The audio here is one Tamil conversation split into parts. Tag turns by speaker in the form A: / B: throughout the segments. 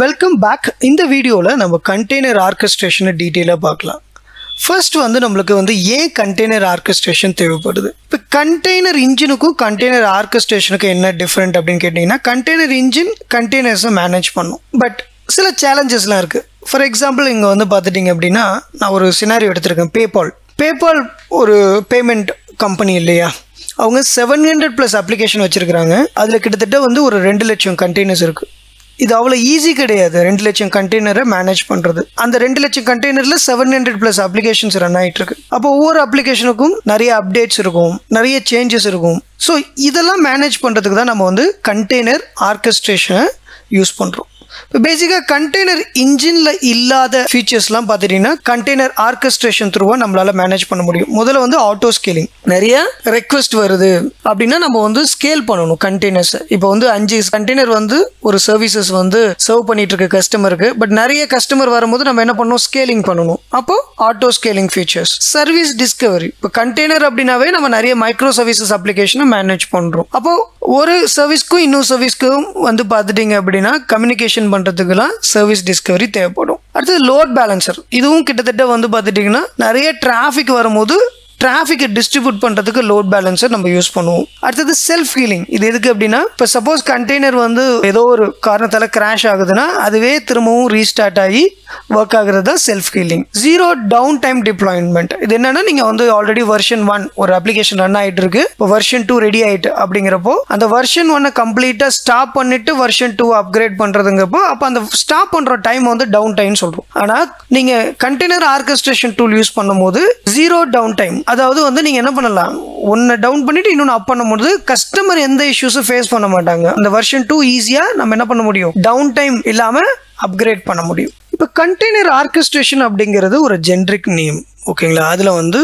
A: Welcome back. In the video la நம்ம container orchestration டீடைலா பார்க்கலாம். First வந்து நமக்கு வந்து ஏன் container orchestration தேவைப்படுது. இப்போ container engineக்கும் container orchestrationக்கு என்ன டிஃபரண்ட் அப்படினு கேட்டிங்கனா container engine containers மேனேஜ் பண்ணும். பட் சில challengesலாம் இருக்கு. ஃபார் எக்ஸாம்பிள் இங்க வந்து பார்த்துட்டீங்க அப்படினா நான் ஒரு சினாரியோ எடுத்துர்க்கேன். PayPal ஒரு பேமெண்ட் கம்பெனி இல்லையா? அவங்க 700 plus அப்ளிகேஷன் வச்சிருக்காங்க. அதுல கிட்டத்தட்ட வந்து ஒரு 2 லட்சம் கண்டெய்னர்ஸ் இருக்கு. இது அவ்வளோ ஈஸி கிடையாது 2 லட்சம் கண்டெய்னரை மேனேஜ் பண்ணுறது. அந்த 2 லட்சம் கண்டெய்னரில் 700 plus அப்ளிகேஷன்ஸ் ரன் ஆகிட்டு இருக்கு. அப்போ ஒவ்வொரு அப்ளிகேஷனுக்கும் நிறைய அப்டேட்ஸ் இருக்கும், நிறைய சேஞ்சஸ் இருக்கும். ஸோ இதெல்லாம் மேனேஜ் பண்ணுறதுக்கு தான் நம்ம வந்து கண்டெய்னர் ஆர்கெஸ்ட்ரேஷனை யூஸ் பண்ணுறோம். இப்போ பேசிக்காக கண்டெய்னர் இன்ஜினில் இல்லாத ஃபீச்சர்ஸ்லாம் பார்த்துட்டிங்கன்னா கண்டெய்னர் ஆர்கெஸ்ட்ரேஷன் த்ரூவாக நம்மளால் மேனேஜ் பண்ண முடியும். முதல்ல வந்து ஆட்டோ ஸ்கேலிங். நிறைய ரெக்வெஸ்ட் வருது அப்படின்னா நம்ம வந்து ஸ்கேல் பண்ணணும் கண்டெய்னர்ஸை. இப்போ வந்து 5 கண்டெய்னர் வந்து ஒரு சர்வீசஸ் வந்து சர்வ் பண்ணிட்டு இருக்க கஸ்டமருக்கு. பட் நிறைய கஸ்டமர் வரும்போது நம்ம என்ன பண்ணணும், ஸ்கேலிங் பண்ணணும். அப்போ auto scaling features. Service Discovery. இப்போ கண்டெய்னர் அப்படின்னாவே நம்ம நிறைய மைக்ரோ சர்வீசஸ் அப்ளிகேஷனை மேனேஜ் பண்ணுறோம். அப்போ ஒரு சர்வீஸ்க்கும் இன்னொரு சர்வீஸ்க்கும் வந்து பார்த்துட்டீங்க அப்படின்னா கம்யூனிகேஷன் பண்றதுக்குலாம் சர்வீஸ் டிஸ்கவரி தேவைப்படும். அடுத்து லோட் பேலன்சர். இதுவும் கிட்டத்தட்ட வந்து பார்த்துட்டீங்கன்னா நிறைய டிராஃபிக் வரும்போது டிராஃபிக்கை டிஸ்ட்ரிபியூட் பண்ணுறதுக்கு லோட் பேலன்சர் நம்ம யூஸ் பண்ணுவோம். அடுத்தது செல்ஃப் ஹீலிங். இது எதுக்கு அப்படின்னா இப்போ சப்போஸ் கண்டெய்னர் வந்து ஏதோ ஒரு காரணத்தால் கிராஷ் ஆகுதுன்னா அதுவே திரும்பவும் ரீஸ்டார்ட் ஆகி ஒர்க் ஆகுறது தான் self healing. Zero down time deployment. இது என்னன்னா நீங்கள் வந்து ஆல்ரெடி வெர்ஷன் 1 ஒரு அப்ளிகேஷன் ரன் ஆகிட்டு இருக்கு, இப்போ வெர்ஷன் 2 ரெடி ஆகிட்டு அப்படிங்கிறப்போ அந்த வெர்ஷன் 1 கம்ப்ளீட்டாக ஸ்டாப் பண்ணிட்டு வெர்ஷன் 2 அப்கிரேட் பண்ணுறதுங்கிறப்போ அப்போ அந்த ஸ்டாப் பண்ணுற டைம் வந்து டவுன் டைம் சொல்கிறோம். ஆனால் நீங்கள் கண்டெய்னர் ஆர்கெஸ்ட்ரேஷன் டூல் யூஸ் பண்ணும்போது ஜீரோ டவுன் டைம், அதாவது வந்து நீங்க என்ன பண்ணலாம், ஒன்னு டவுன் பண்ணிட்டு இன்னொன்னு அப் பண்ணும்போது கஸ்டமர் எந்த இஷ்யூஸும் ஃபேஸ் பண்ண மாட்டாங்க. அந்த வெர்ஷன் 2 ஈஸியா நம்ம என்ன பண்ண முடியும், டவுன் டைம் இல்லாம அப்கிரேட் பண்ண முடியும். இப்போ கண்டெய்னர் ஆர்கெஸ்ட்ரேஷன் அப்படிங்கிறது ஒரு ஜென்ரிக் நேம், ஓகேங்களா? அதுல வந்து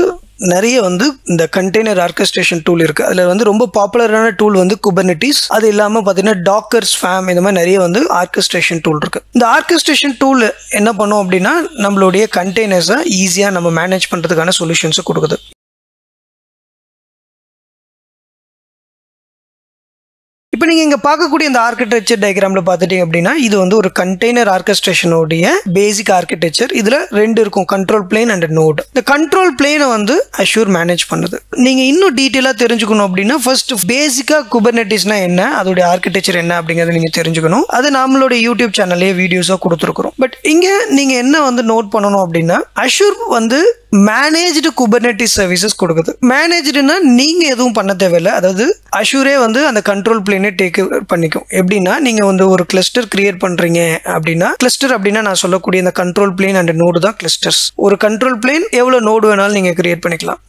A: நிறைய வந்து இந்த கண்டெய்னர் ஆர்கெஸ்ட்ரேஷன் டூல் இருக்கு. அதுல வந்து ரொம்ப பாப்புலரான டூல் வந்து குபர்னெட்டிஸ். அது இல்லாம பாத்தீங்கன்னா டாக்கர், ஸ்வாம், இந்த மாதிரி நிறைய வந்து ஆர்கெஸ்ட்ரேஷன் டூல் இருக்கு. இந்த ஆர்கெஸ்ட்ரேஷன் டூல் என்ன பண்ணும் அப்படின்னா நம்மளுடைய கண்டெய்னர்ஸை ஈஸியா நம்ம மேனேஜ் பண்றதுக்கான சொல்யூஷன்ஸ் கொடுக்குது. இப்போ நீங்கள் இங்கே பார்க்கக்கூடிய இந்த ஆர்கிடெக்சர் டயக்ராமில் பார்த்துட்டீங்க அப்படின்னா இது வந்து ஒரு கண்டெய்னர் ஆர்கெஸ்ட்ரேஷனோடைய பேசிக் ஆர்கிடெக்சர். இதில் 2 இருக்கும், கண்ட்ரோல் பிளேன் அண்ட் நோட். இந்த கண்ட்ரோல் பிளேனை வந்து அஷ்யூர் மேனேஜ் பண்ணுது. நீங்கள் இன்னும் டீட்டெயிலாக தெரிஞ்சுக்கணும் அப்படின்னா ஃபர்ஸ்ட் பேசிக்காக குபர்னெட்டிஸ்னா என்ன, அதோடைய ஆர்கிடெக்சர் என்ன அப்படிங்கிறத நீங்கள் தெரிஞ்சுக்கணும். அது நம்மளோட யூடியூப் சேனல்லே வீடியோஸாக கொடுத்துருக்குறோம். பட் இங்கே நீங்கள் என்ன வந்து நோட் பண்ணணும் அப்படின்னா அஷ்யூர் வந்து மேனேஜ்டு குபர்னெட்டிஸ் சர்வீசஸ் கொடுக்குது. மேனேஜ்டுனா நீங்க எதுவும் பண்ண தேவையில்லை, அதாவது அஷ்யூரே வந்து அந்த கண்ட்ரோல் பிளேனை டேக் பண்ணிக்கும். எப்படின்னா நீங்க வந்து ஒரு கிளஸ்டர் கிரியேட் பண்றீங்க அப்படின்னா, கிளஸ்டர் அப்படின்னா நான் சொல்லக்கூடிய இந்த கண்ட்ரோல் பிளேன் அண்ட் நோடு தான் கிளஸ்டர்ஸ். ஒரு கண்ட்ரோல் பிளேன் எவ்வளவு நோடு வேணாலும் நீங்க கிரியேட் பண்ணிக்கலாம்.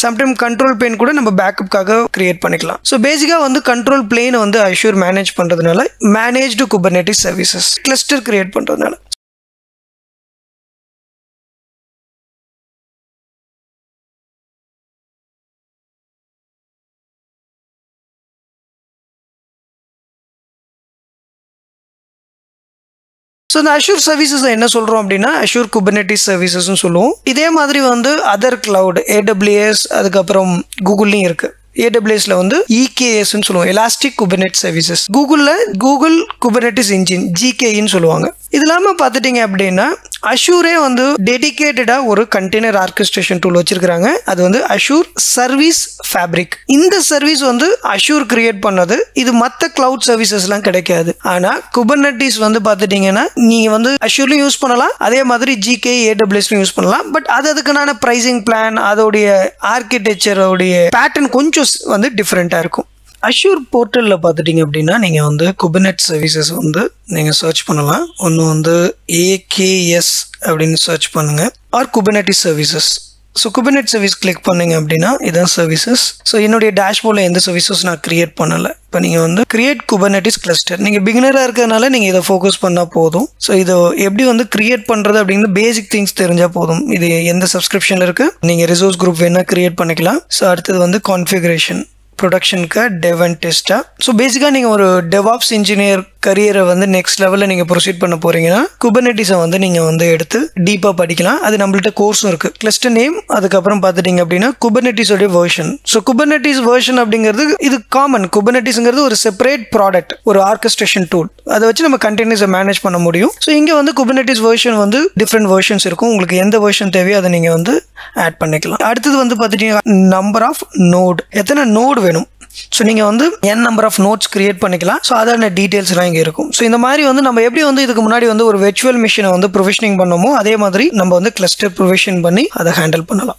A: சம்டைம் கண்ட்ரோல் பிளேன் கூட நம்ம பேக்கப்காக கிரியேட் பண்ணிக்கலாம். ஸோ பேசிக்கா வந்து கண்ட்ரோல் பிளேனை வந்து அஷ்யூர் மேனேஜ் பண்றதுனால மேனேஜ்டு குபர்னெட்டிஸ் சர்வீசஸ், கிளஸ்டர் கிரியேட் பண்றதுனால. ஸோ இந்த அஷ்யூர் சர்வீசஸ் என்ன சொல்கிறோம் அப்படின்னா அஷ்யூர் குபர்னெட்டிஸ் சர்வீசஸ்ன்னு சொல்லுவோம். இதே மாதிரி வந்து அதர் கிளவுட், AWS, அதுக்கப்புறம் கூகுள்லையும் இருக்குது. AWSல வந்து EKSன்னு சொல்லுவோம், எலாஸ்டிக் குபர்னெட்டிஸ் சர்வீசஸ். கூகுள் குபர்னெட்டிஸ் இன்ஜின், GKEன்னு சொல்லுவாங்க. இது இல்லாமல் பார்த்துட்டீங்க அப்படின்னா அஷ்யூரே வந்து டெடிகேட்டடா ஒரு கண்டெய்னர் ஆர்கெஸ்ட்ரேஷன் டூல் வச்சிருக்காங்க. அது வந்து அஷ்யூர் சர்வீஸ் ஃபேப்ரிக். இந்த சர்வீஸ் வந்து அஷ்யூர் கிரியேட் பண்ணது. இது மற்ற கிளவுட் சர்வீசஸ்லாம் கிடைக்காது. ஆனா குபர்னெட்டிஸ் வந்து பார்த்துட்டீங்கன்னா நீங்க வந்து அஷ்யூர்லையும் யூஸ் பண்ணலாம், அதே மாதிரி GKE, AWSலையும் யூஸ் பண்ணலாம். பட் அதுக்கான பிரைசிங் பிளான், அதோடைய ஆர்கிடெக்சரோடைய பேட்டர்ன் கொஞ்சம் வந்து டிஃப்ரெண்டா இருக்கும். அஷ்யூர் போர்ட்டலில் பார்த்துட்டிங்க அப்படின்னா நீங்கள் வந்து குபர்னெட் சர்வீசஸ் வந்து நீங்கள் சர்ச் பண்ணலாம். ஒன்று வந்து AKS அப்படின்னு சர்ச் பண்ணுங்கள், or Kubernetes services. So Kubernetes service click பண்ணிங்க அப்படின்னா இதான் சர்வீசஸ். ஸோ என்னுடைய டேஷ்போர்டில் எந்த சர்வீசஸ் நான் கிரியேட் பண்ணலை. இப்போ நீங்கள் வந்து கிரியேட் குபர்னெட்டிஸ் கிளஸ்டர், நீங்கள் பிகினராக இருக்கிறதுனால நீங்கள் இதை ஃபோக்கஸ் பண்ணால் போதும். ஸோ இதை எப்படி வந்து கிரியேட் பண்ணுறது அப்படிங்கிற பேசிக் திங்ஸ் தெரிஞ்சால் போதும். இது எந்த சப்ஸ்கிரிப்ஷனில் இருக்குது, நீங்கள் ரிசோர்ஸ் குரூப் வேணால் கிரியேட் பண்ணிக்கலாம். ஸோ அடுத்தது வந்து கான்ஃபிகரேஷன். ப்ரொடக்ஷனுக்கு டெவ் அண்ட் டெஸ்டா. ஸோ பேசிக்காக நீங்கள் ஒரு டெவாப்ஸ் இன்ஜினியர் கரியரை வந்து நெக்ஸ்ட் லெவலில் நீங்கள் ப்ரொசீட் பண்ண போகிறீங்கன்னா குபர்நெட்டிஸை வந்து நீங்கள் வந்து எடுத்து டீப்பாக படிக்கலாம். அது நம்மள்ட்ட கோர்ஸும் இருக்குது. கிளஸ்டர் நேம், அதுக்கப்புறம் பார்த்துட்டிங்க அப்படின்னா குபர்நெட்டிஸோடைய வெர்ஷன். ஸோ குபர்நெட்டிஸ் வெர்ஷன் அப்படிங்கிறது இது காமன். குபர்நெட்டிஸ்ங்கிறது ஒரு செப்பரேட் ப்ராடக்ட், ஒரு ஆர்கஸ்ட்ரேஷன் டூல். அதை வச்சு நம்ம கண்டெய்னர்ஸை மேனேஜ் பண்ண முடியும். ஸோ இங்கே வந்து குபர்நெட்டிஸ் வெர்ஷன் வந்து டிஃப்ரெண்ட் வெர்ஷன்ஸ் இருக்கும். உங்களுக்கு எந்த வெர்ஷன் தேவையோ அதை நீங்கள் வந்து ஆட் பண்ணிக்கலாம். அடுத்தது வந்து பார்த்துட்டிங்கன்னா நம்பர் ஆஃப் நோட், எத்தனை நோடு வேணும். ஸோ நீங்கள் வந்து நம்பர் ஆஃப் நோட்ஸ் கிரியேட் பண்ணிக்கலாம். ஸோ அதான டீட்டெயில்ஸ்லாம் இங்கே இருக்கும். ஸோ இந்த மாதிரி வந்து நம்ம எப்படி வந்து இதுக்கு முன்னாடி வந்து ஒரு வெர்ச்சுவல் மிஷினை வந்து ப்ரொவிஷனிங் பண்ணோமோ அதே மாதிரி நம்ம வந்து கிளஸ்டர் ப்ரொவிஷன் பண்ணி அதை ஹேண்டில் பண்ணலாம்.